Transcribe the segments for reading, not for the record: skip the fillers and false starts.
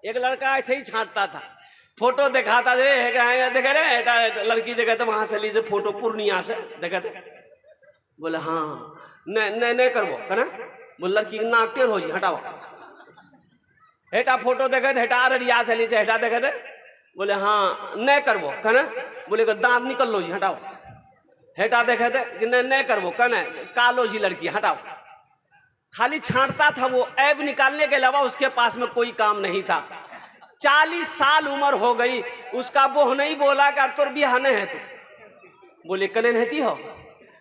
एक लड़का ऐसे ही छांटता था, फोटो दिखाता थे, देखे रे लड़की देखे तो वहां से लीजिए फोटो पूर्णिया से देखे थे। बोले हाँ नहीं करबो कना। बोले लड़की नाक टेढ़ हो जी हटाओ। हेटा फोटो देखे थे, हेटा अररिया से लीजिए, हेटा देखे थे। बोले हाँ नहीं करबो कना। बोले दांत निकल लो जी हटाओ। हेटा देखे थे कि नहीं करबो कना, कालो जी लड़की हटाओ। खाली छांटता था वो, ऐब निकालने के अलावा उसके पास में कोई काम नहीं था। 40 साल उम्र हो गई, उसका बोह नहीं बोला कि तोर बियाह नहीं है। तू बोले कने नहीं हो।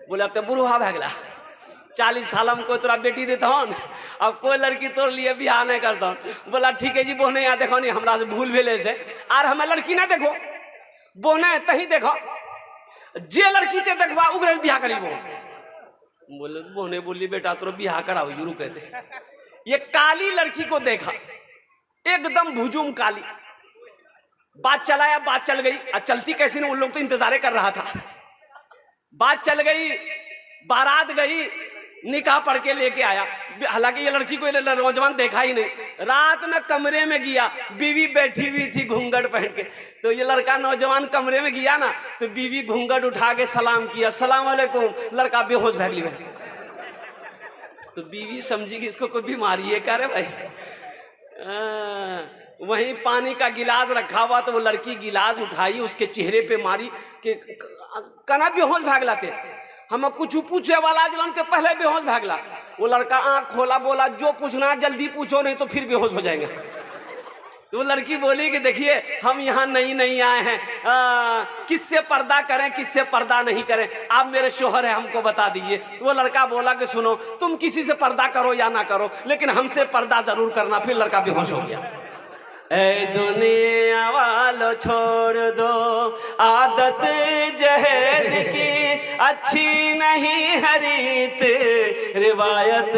बोले अब तो बुढ़ा भागला, 40 साल में कोई तोरा बेटी देता हूँ, अब कोई लड़की तोर लिए बियाह नहीं करता हूँ। बोला ठीक है जी, बोह नहीं देखो नहीं, हमरा से भूल भेले से आर हमें लड़की ना देखो, बोह नहीं तही देखो, जे लड़की ते देखवा उगरे बियाह करी। बोले बोने बोली बेटा तो बियाह कराओ जरूर कहते। ये काली लड़की को देखा, एकदम भुजुम काली। बात चलाया, बात चल गई। चलती कैसी नहीं, उन लोग तो इंतजार कर रहा था। बात चल गई, बारात गई, निकाह पढ़ के लेके आया। हालांकि ये लड़की को नौजवान देखा ही नहीं। रात में कमरे में गया, बीवी बैठी हुई थी घूंघट पहन के। तो ये लड़का नौजवान कमरे में गया ना, तो बीवी घूंघट उठा के सलाम किया, सलाम वालेकुम। लड़का बेहोश भागली में। तो बीवी समझी कि इसको कोई बीमारी है क्या रे भाई। वहीं पानी का गिलास रखा हुआ, तो वो लड़की गिलास उठाई, उसके चेहरे पे मारी कि कना बेहोश भागला थे। हम कुछ पूछे वाला जलन के पहले बेहोश भागला। वो लड़का आंख खोला, बोला जो पूछना जल्दी पूछो नहीं तो फिर बेहोश हो जाएंगे। तो वो लड़की बोली कि देखिए हम यहाँ नहीं आए हैं, किससे पर्दा करें किससे पर्दा नहीं करें, आप मेरे शोहर हैं, हमको बता दीजिए। तो वो लड़का बोला कि सुनो, तुम किसी से पर्दा करो या ना करो, लेकिन हमसे पर्दा जरूर करना। फिर लड़का बेहोश हो गया। ऐ दुनिया वालों छोड़ दो आदत जहेज की, अच्छी नहीं हरीत रिवायत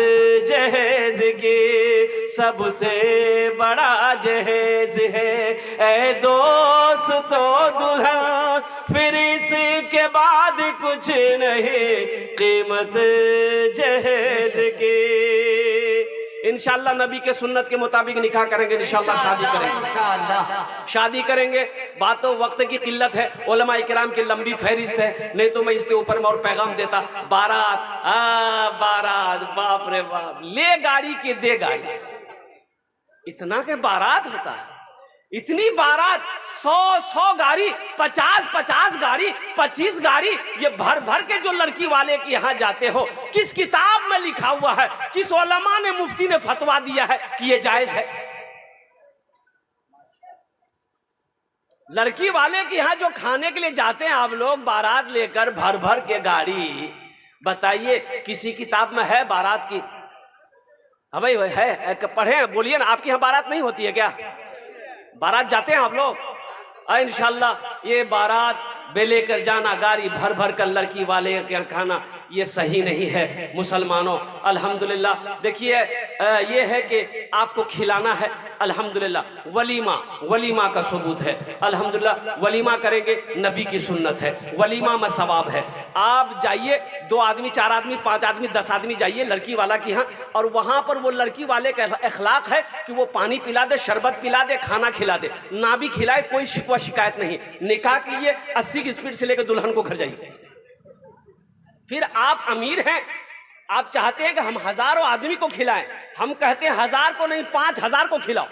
जहेज की, सबसे बड़ा जहेज है ऐ दोस्तों दुल्हन, फिर इसके बाद कुछ नहीं कीमत जहेज की। इंशाअल्लाह नबी के सुन्नत के मुताबिक निकाह करेंगे, इंशाअल्लाह शादी करेंगे, शादी करेंगे। बातों वक्त की किल्लत है, उलमा इकराम की लंबी फहरिस्त है, नहीं तो मैं इसके ऊपर में और पैगाम देता। बारात बारात, बाप रे बाप, ले गाड़ी के दे गाड़ी, इतना के बारात होता है। इतनी बारात, 100 गाड़ी, 50 गाड़ी, 25 गाड़ी, ये भर भर के जो लड़की वाले के यहाँ जाते हो, किस किताब में लिखा हुआ है, किस उलमा ने मुफ्ती ने फतवा दिया है कि ये जायज है? लड़की वाले के यहाँ जो खाने के लिए जाते हैं आप लोग बारात लेकर, भर भर के गाड़ी, बताइए किसी किताब में है बारात की? हाँ भाई है, पढ़े, बोलिए ना। आपके यहाँ बारात नहीं होती है क्या? बारात जाते हैं आप लोग? इंशाल्लाह ये बारात बे लेकर जाना, गाड़ी भर भर कर लड़की वाले के यहाँ खाना, ये सही नहीं है मुसलमानों। अल्हम्दुलिल्लाह देखिए, ये है कि आपको खिलाना है, अल्हम्दुलिल्लाह वलीमा का सबूत है। अल्हम्दुलिल्लाह वलीमा करेंगे, नबी की सुन्नत है, वलीमा में सवाब है। आप जाइए, 2 आदमी, 4 आदमी, 5 आदमी, 10 आदमी जाइए लड़की वाला के यहाँ, और वहाँ पर वो लड़की वाले का अखलाक है कि वो पानी पिला दे, शरबत पिला दे, खाना खिला दे, ना भी खिलाए, कोई शिकवा शिकायत नहीं। निकाह कीजिए, 80 की स्पीड से लेकर दुल्हन को घर जाइए। फिर आप अमीर हैं, आप चाहते हैं कि हम हजारों आदमी को खिलाएं, हम कहते हैं 1000 को नहीं 5000 को खिलाओ।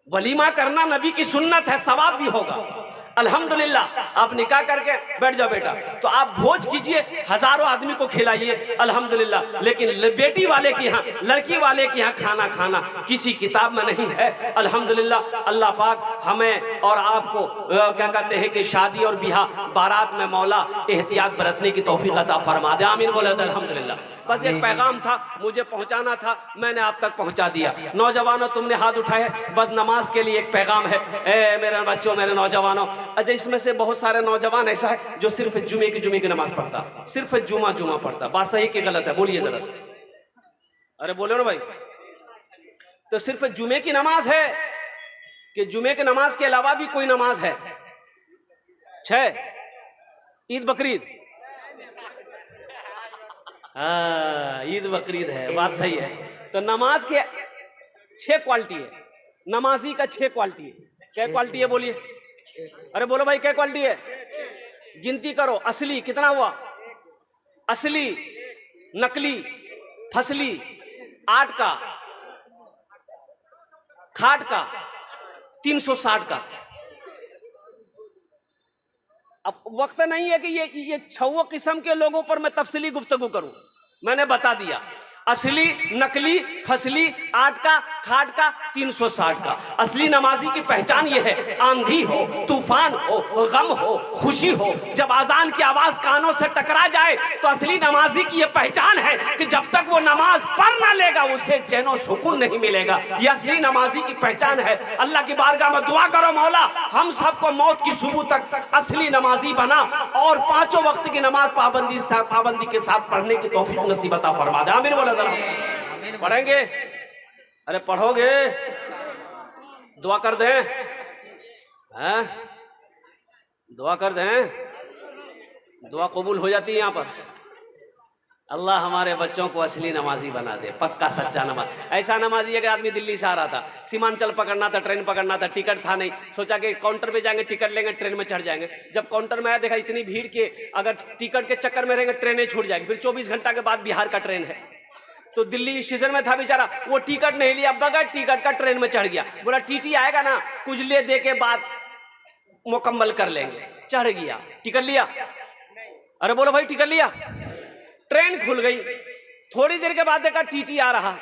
वलीमा करना नबी की सुन्नत है, सवाब भी होगा। अल्हम्दुलिल्लाह आप निकाह करके बैठ जाओ बेटा, तो आप भोज कीजिए, हजारों आदमी को खिलाइए, अल्हम्दुलिल्लाह। लेकिन बेटी वाले के यहाँ, लड़की वाले के यहाँ खाना खाना किसी किताब में नहीं है। अल्हम्दुलिल्लाह अल्लाह पाक हमें और आपको क्या कहते हैं कि शादी और बियाह बारात में मौला एहतियात बरतने की तौफीक अता फरमा दे, आमीन बोले अल्हम्दुलिल्लाह। बस एक पैगाम था, मुझे पहुँचाना था, मैंने आप तक पहुँचा दिया। नौजवानों तुमने हाथ उठाए, बस नमाज के लिए एक पैगाम है। मेरे बच्चों, मेरे नौजवानों, अच्छा इसमें से बहुत सारे नौजवान ऐसा है जो सिर्फ जुमे की नमाज पढ़ता, सिर्फ जुमा पढ़ता। बात सही कि गलत है? बोलिए जरा से, अरे बोलो ना भाई। तो सिर्फ जुमे की नमाज है कि जुमे की नमाज के अलावा भी कोई नमाज है? 6 ईद बकरीद, ईद बकरीद है, बात सही है। तो नमाज के 6 क्वालिटी है। नमाजी का 6 क्वालिटी है। क्या क्वालिटी है बोलिए? अरे बोलो भाई क्या क्वालिटी है? गिनती करो। असली कितना हुआ? असली, नकली, फसली, आट का, खाट का, 360 का। अब वक्त नहीं है कि ये 6 किस्म के लोगों पर मैं तफसीली गुफ्तगू करूं। मैंने बता दिया, असली, नकली, फसली, आट का, खाट का, 360 का। असली नमाजी की पहचान ये है, आंधी हो, तूफान हो, गम हो, खुशी हो, जब आजान की आवाज कानों से टकरा जाए तो असली नमाजी की ये पहचान है कि जब तक वो नमाज पढ़ ना लेगा उसे चैनो सुकून नहीं मिलेगा। ये असली नमाजी की पहचान है। अल्लाह की बारगाह में दुआ करो, मौला हम सबको मौत की सुबह तक असली नमाजी बना और 5 वक्त की नमाज पाबंदी के साथ पढ़ने की तौफीक नसीब अता फरमा दे। आमीन बोला। पढ़ेंगे? अरे पढ़ोगे? दुआ कर दें? हैं? दुआ कर दें? दुआ कबूल हो जाती है यहाँ पर। अल्लाह हमारे बच्चों को असली नमाजी बना दे, पक्का सच्चा नमाज। ऐसा नमाजी एक आदमी दिल्ली से आ रहा था, सीमांचल पकड़ना था, ट्रेन पकड़ना था, टिकट था नहीं, सोचा कि काउंटर पे जाएंगे, टिकट लेंगे, ट्रेन में चढ़ जाएंगे। जब काउंटर में आया देखा इतनी भीड़ के अगर टिकट के चक्कर में रहेंगे ट्रेनें छूट जाएगी। फिर 24 घंटा के बाद बिहार का ट्रेन है, तो दिल्ली स्टेशन में था बेचारा, वो टिकट नहीं लिया, बगैर टिकट का ट्रेन में चढ़ गया। बोला टीटी आएगा ना, कुछ ले दे के बाद मुकम्मल कर लेंगे। चढ़ गया, टिकट लिया? अरे बोलो भाई टिकट लिया? ट्रेन खुल गई। थोड़ी देर के बाद देखा टीटी आ रहा।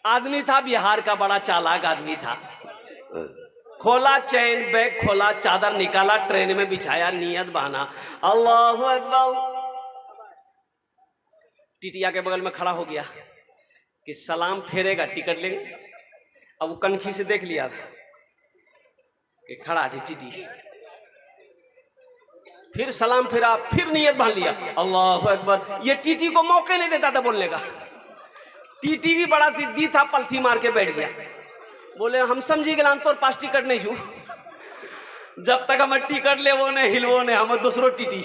आदमी था बिहार का, बड़ा चालाक आदमी था। खोला चैन, बैग खोला, चादर निकाला, ट्रेन में बिछाया, नियत बहाना, अल्लाहु अकबर। टीटी आके बगल में खड़ा हो गया कि सलाम फेरेगा, टिकट लेंगे। अब वो कनखी से देख लिया कि खड़ा है टीटी। फिर सलाम फिरा, फिर नियत बांध लिया, अल्लाहु अकबर। ये टीटी को मौके नहीं देता था बोलने का। टीटी भी बड़ा सिद्धि था, पलथी मार के बैठ गया। बोले हम समझी गए तोर पास टिकट नहीं छू, जब तक हम टिकट ले वो नहीं हिलवो नहीं, हम दूसरो टीटी।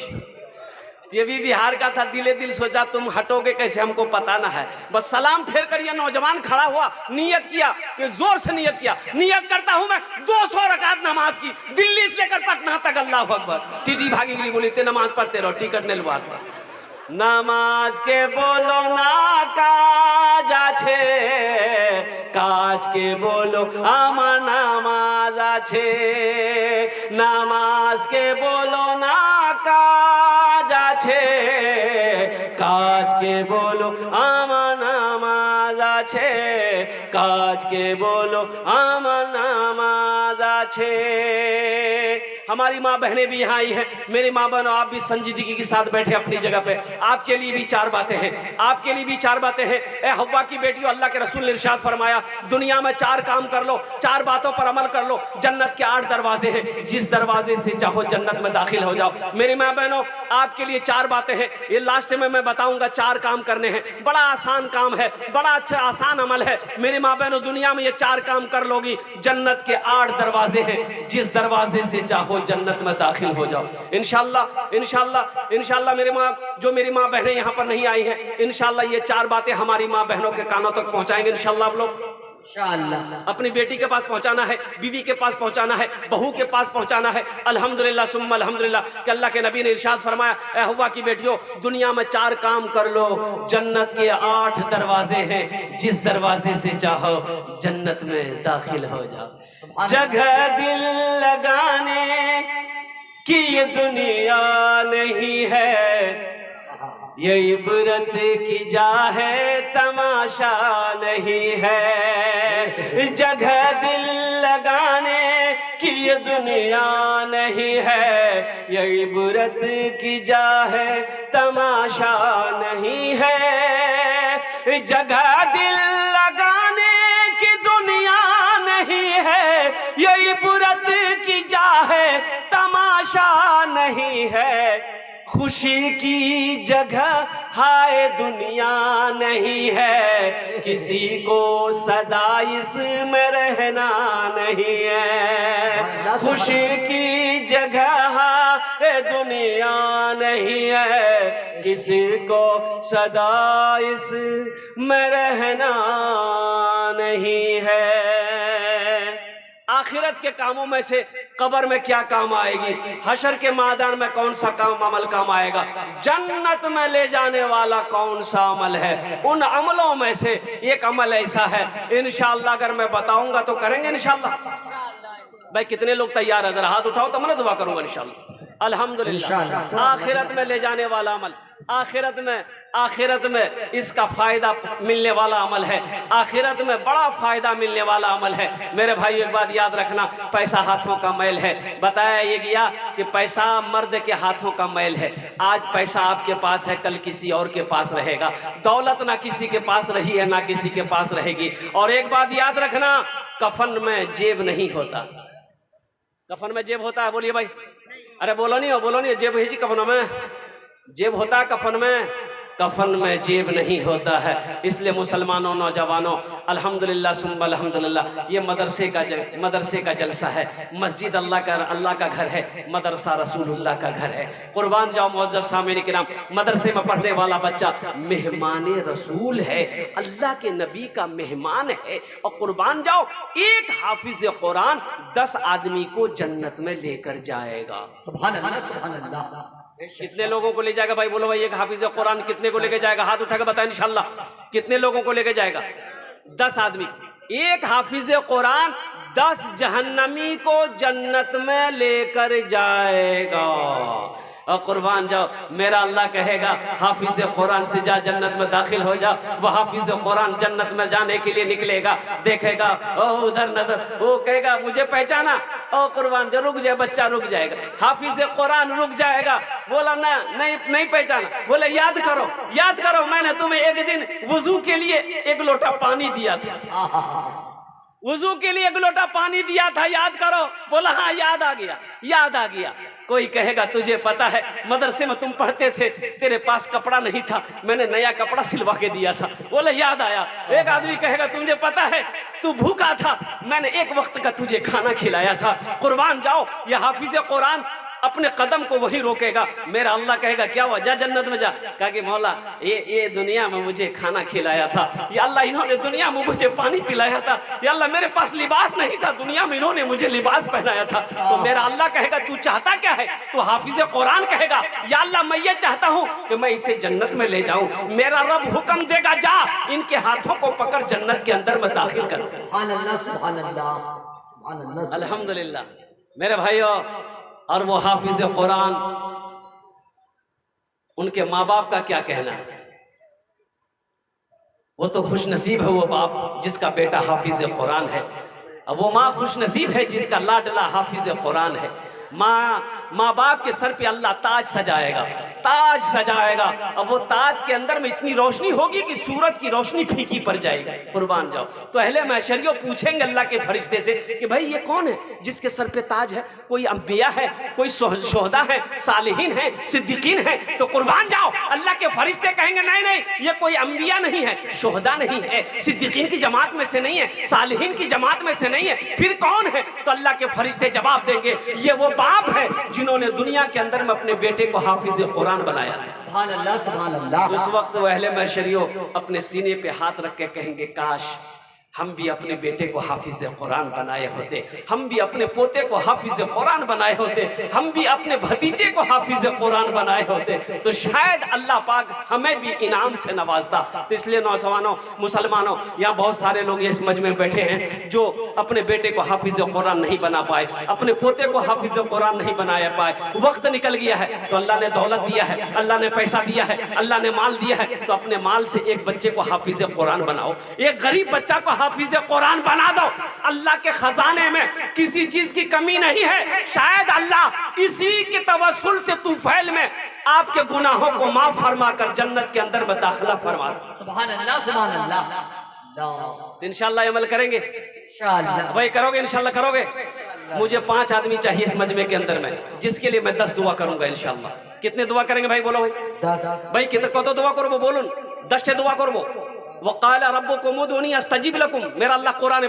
ये भी बिहार का था, दिले दिल सोचा तुम हटोगे कैसे हमको पता ना है, बस सलाम फेर करिए। नौजवान खड़ा हुआ, नियत किया कि जोर से नियत किया, नियत करता हूं मैं 200 रकात नमाज की, दिल्ली से लेकर पटना तक। अल्लाह अकबर। टीटी भागी गई, बोली ते नमाज पढ़ते रहो, टिकट नहीं लुआ। नमाज के बोलो ना काज आछे, काज के बोलो आमा नामाज आछे। नमाज के बोलो ना काज आछे, काज के बोलो आमा नामाज आछे, काज के बोलो आमा नामाज आछे। हमारी माँ बहनें भी यहाँ आई हैं। मेरी माँ बहनों, आप भी संजीदगी के साथ बैठे अपनी जगह पे। आपके लिए भी 4 बातें हैं, आपके लिए भी 4 बातें हैं। ए हव्वा की बेटियों, अल्लाह के रसूल ने इरशाद फरमाया, दुनिया में 4 काम कर लो, 4 बातों पर अमल कर लो। जन्नत के 8 दरवाजे हैं, जिस दरवाजे से चाहो जन्नत में दाखिल हो जाओ। मेरी माँ बहनों, आपके लिए 4 बातें हैं। ये लास्ट में मैं बताऊंगा, 4 काम करने हैं। बड़ा आसान काम है, बड़ा अच्छा आसान अमल है। मेरी माँ बहनों, दुनिया में ये 4 काम कर लोगी, जन्नत के 8 दरवाजे हैं, जिस दरवाजे से चाहो जन्नत में दाखिल हो जाओ। इंशाल्लाह इंशाल्लाह इंशाल्लाह। मेरी माँ, जो मेरी माँ बहनें यहाँ पर नहीं आई हैं, इंशाल्लाह ये 4 बातें हमारी माँ बहनों के कानों तक पहुँचाएंगे इंशाल्लाह। आप लोग अपनी बेटी के पास पहुंचाना है, बीवी के पास पहुंचाना है, बहू के पास पहुंचाना है। अल्हम्दुलिल्लाह सुम्मा अल्हम्दुलिल्लाह कि अल्लाह के नबी ने इरशाद फरमाया, ए हव्वा की बेटियों, दुनिया में 4 काम कर लो, जन्नत के 8 दरवाजे हैं, जिस दरवाजे से चाहो जन्नत में दाखिल हो जाओ। जगह दिल लगाने की ये दुनिया नहीं है, ये इबरत की जा है, तमाशा नहीं है। जगह दिल लगाने की ये दुनिया नहीं है, ये इबरत की जा है, तमाशा नहीं है। जगह दिल लगाने की दुनिया नहीं है, ये इबरत की जा है, तमाशा नहीं है। खुशी की जगह हाय दुनिया नहीं है, किसी को सदा इसमें रहना नहीं है। खुशी की जगह हाय दुनिया नहीं है, किसी को सदा इसमें रहना नहीं है। आखिरत के कामों में से कब्र में क्या काम आएगी, हशर के मैदान में कौन सा काम अमल काम आएगा, जन्नत में ले जाने वाला कौन सा अमल है। उन अमलों में से एक अमल ऐसा है, इंशाअल्लाह अगर मैं बताऊंगा तो करेंगे इंशाअल्लाह। भाई कितने लोग तैयार है, जरा हाथ उठाओ तो मैं दुआ करूंगा इंशाअल्लाह। अल्हम्दुलिल्लाह। आखिरत में ले जाने वाला अमल, आखिरत में इसका फायदा मिलने वाला अमल है, आखिरत में बड़ा फायदा मिलने वाला अमल है। मेरे भाई एक बात याद रखना, पैसा हाथों का मैल है। बताया ये गया कि पैसा मर्द के हाथों का मैल है। आज पैसा आपके पास है, कल किसी और के पास रहेगा। दौलत ना किसी के पास रही है, ना किसी के पास रहेगी। और एक बात याद रखना, कफन में जेब नहीं होता। कफन में जेब होता है? बोलिए भाई, अरे बोलो नहीं, जेब है जी कफनों में, जेब होता है कफन में? कफन में जेब नहीं होता है। इसलिए मुसलमानों, नौजवानों, अल्हम्दुलिल्लाह सुम्मा अल्हम्दुलिल्लाह, ये मदरसे का जलसा है। मस्जिद अल्लाह का घर है, मदरसा रसूलुल्लाह का घर है। कुर्बान जाओ मुअज़्ज़ज़ सामीन किराम, मदरसे में पढ़ने वाला बच्चा मेहमान रसूल है, अल्लाह के नबी का मेहमान है। और कुर्बान जाओ, एक हाफिज कुरान 10 आदमी को जन्नत में लेकर जाएगा। सुभान अल्लाह, सुभान अल्लाह। कितने लोगों को ले जाएगा भाई? बोलो भाई, एक हाफिज कुरान कितने को लेके जाएगा? हाथ उठा के बताएं इंशाल्लाह, कितने लोगों को लेके जाएगा? 10 आदमी। एक हाफिज कुरान 10 जहन्नमी को जन्नत में लेकर जाएगा। और कुर्बान जाओ, मेरा अल्लाह कहेगा हाफिज कुरान से जा जन्नत में दाखिल हो जा। वह हाफिज कुरान जन्नत में जाने के लिए निकलेगा, देखेगा ओ उधर नजर, वो कहेगा मुझे पहचाना। ओ कुर्बान जाओ, रुक जाए बच्चा, रुक जाएगा। हाफिज कुरान रुक जाएगा, बोला ना नहीं पहचाना। बोले याद करो, मैंने तुम्हें एक दिन वुजू के लिए 1 लोटा पानी दिया था, वुजू के लिए 1 लोटा पानी दिया था, याद करो। बोला हाँ याद आ गया। कोई कहेगा तुझे पता है मदरसे में तुम पढ़ते थे, तेरे पास कपड़ा नहीं था, मैंने नया कपड़ा सिलवा के दिया था। बोले याद आया। एक आदमी कहेगा तुझे पता है तू भूखा था, मैंने एक वक्त का तुझे खाना खिलाया था। कुर्बान जाओ, यह हाफिज कुरान अपने कदम को वही रोकेगा। मेरा अल्लाह कहेगा क्या हुआ, जा जन्नत में जा। कहा कि मौला ये दुनिया में मुझे खाना खिलाया था, या अल्लाह इन्होंने दुनिया में मुझे पानी पिलाया था, या अल्लाह मेरे पास लिबास नहीं था, दुनिया में इन्होंने मुझे लिबास पहनाया था। तो मेरा अल्लाह कहेगा तू चाहता क्या है? तो हाफिज कुरान कहेगा या अल्लाह मैं ये चाहता हूँ कि मैं इसे जन्नत में ले जाऊँ। मेरा रब हुक्म देगा जा इनके हाथों को पकड़ जन्नत के अंदर में दाखिल कर। अल्हम्दुलिल्लाह मेरे भाइयों। और वो हाफिज कुरान, उनके माँ बाप का क्या कहना, वो तो खुश नसीब है वो बाप जिसका बेटा हाफिज कुरान है। अब वो माँ खुश नसीब है जिसका लाडला हाफिज कुरान है। माँ बाप के सर पे अल्लाह ताज सजाएगा। अब वो ताज के अंदर में इतनी रोशनी होगी कि सूरज की रोशनी फीकी पड़ जाएगी। कुर्बान जाओ। तो अहले महशरियों पूछेंगे अल्लाह के फरिश्ते से कि भाई ये कौन है जिसके सर पे ताज है? कोई अंबिया है, कोई शोहदा है, सालिहीन है, सिद्दीकीन है? तो कुर्बान जाओ, अल्लाह के फरिश्ते कहेंगे नहीं, ये कोई अंबिया नहीं है, शोहदा नहीं है, सिद्दीकीन की जमात में से नहीं है, सालिहीन की जमात में से नहीं है, फिर कौन है? तो अल्लाह के फरिश्ते जवाब देंगे ये वो बाप है जिन्होंने दुनिया के अंदर में अपने बेटे को हाफिज कुरान बनाया। सुभान अल्लाह, सुभान अल्लाह। उस वक्त वो अहले महशरियों अपने सीने पे हाथ रख के कहेंगे काश हम भी अपने बेटे को हाफिज कुरान बनाए होते, हम भी अपने पोते को हाफिज कुरान बनाए होते, हम भी अपने भतीजे को हाफिज कुरान बनाए होते, तो शायद अल्लाह पाक हमें भी इनाम से नवाजता। तो इसलिए नौजवानों, मुसलमानों, यहाँ बहुत सारे लोग इस मजमे में बैठे हैं जो अपने बेटे को हाफिज कुरान नहीं बना पाए, अपने पोते को हाफिज कुरान नहीं बनाया पाए। वक्त निकल गया है तो अल्लाह ने दौलत दिया है, अल्लाह ने पैसा दिया है, अल्लाह ने माल दिया है, तो अपने माल से एक बच्चे को हाफिज कुरान बनाओ, एक गरीब बच्चा को हाफिज कुरान बना दो। अल्लाह के खजाने में किसी चीज की कमी नहीं है। शायद अल्लाह इसी के तवस्सुल से तूफैल में आपके गुनाहों को माफ फरमा कर जन्नत के अंदर में दाखिला फरमा। सुभान अल्लाह, सुभान अल्लाह। इंशाअल्लाह अमल करेंगे, इंशाअल्लाह भाई करोगे, इंशाअल्लाह करोगे। मुझे 5 आदमी चाहिए इस मजमे के अंदर में, जिसके लिए मैं 10 दुआ करूंगा इंशाअल्लाह। कितने दुआ करेंगे भाई? बोलो भाई 10 भाई। कितने कत दुआ करबो बोलून? 10 दुआ करबो। वक़ाल रब्बुकुम उदूनी अस्तजिब लकुम। मेरा अल्लाह कुरान